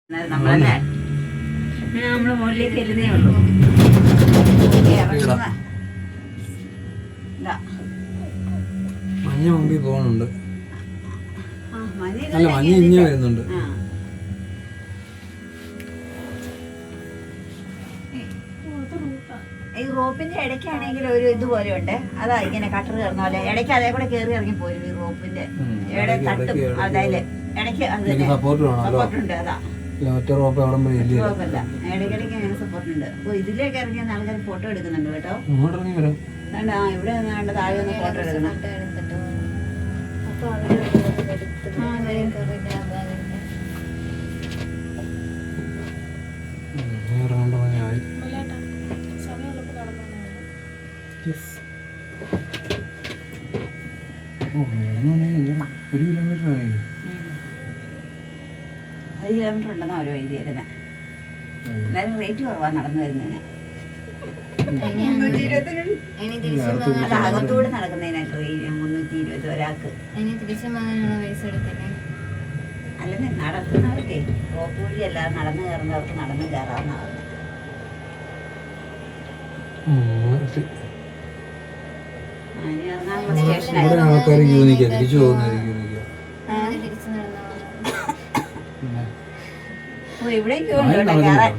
നമ്മളല്ലേ നമ്മള് മുകളിലേക്ക് എഴുന്നേ ഉള്ളൂ. മഞ്ഞ മുമ്പിൽ പോകുന്നുണ്ട്. അല്ല, മഞ്ഞ ഇഞ്ഞ് വരുന്നുണ്ട്. ഈ റോപ്പിന്റെ ഇടയ്ക്കാണെങ്കിൽ ഒരു ഇതുപോലെ ഉണ്ട്. അതാ ഇങ്ങനെ കട്ടർ കയറുന്ന പോലെ ഇടയ്ക്ക് അതേ കൂടെ കയറി ഇറങ്ങി പോരും. ഈ റോപ്പിന്റെ തട്ടും അതായത് ഇടയ്ക്ക് സപ്പോർട്ടുണ്ട്. അതാ റോപ്പല്ല, ഇടയ്ക്കിടയ്ക്ക് അങ്ങനെ സപ്പോർട്ട് ഉണ്ട്. അപ്പൊ ഇതിലേക്ക് ഇറങ്ങിയ ആൾക്കാർ ഫോട്ടോ എടുക്കുന്നുണ്ട് കേട്ടോ. ഇവിടെ നിന്നാണ്ട് താഴെ ഒന്ന് ഫോട്ടോ എടുക്കണം. ഒരു കിലോമീറ്റർ ആയി. 1 കിലോമീറ്റർ ഉണ്ടെന്നാ ഒരു വൈദ്യ വരുന്നത്. എന്നാലും റേറ്റ് കുറവാണ് നടന്നു വരുന്നതിന്. അല്ല, അകത്തൂടെ നടക്കുന്നതിനായിട്ട് 320 ഒരാൾക്ക്. അല്ലെങ്കിൽ നടക്കുന്നവർക്കേ റോപ്പ് വഴി അല്ലാതെ നടന്നു കയറുന്നവർക്ക് നടന്നു കയറാവുന്നതാണ്. ആൾക്കാർ ക്യൂ നിൽക്കുക, തിരിച്ചു പോകുന്നതായിരിക്കും. ഇവിടെ ക്യൂ ഉണ്ട് കേട്ടോ കയറാൻ.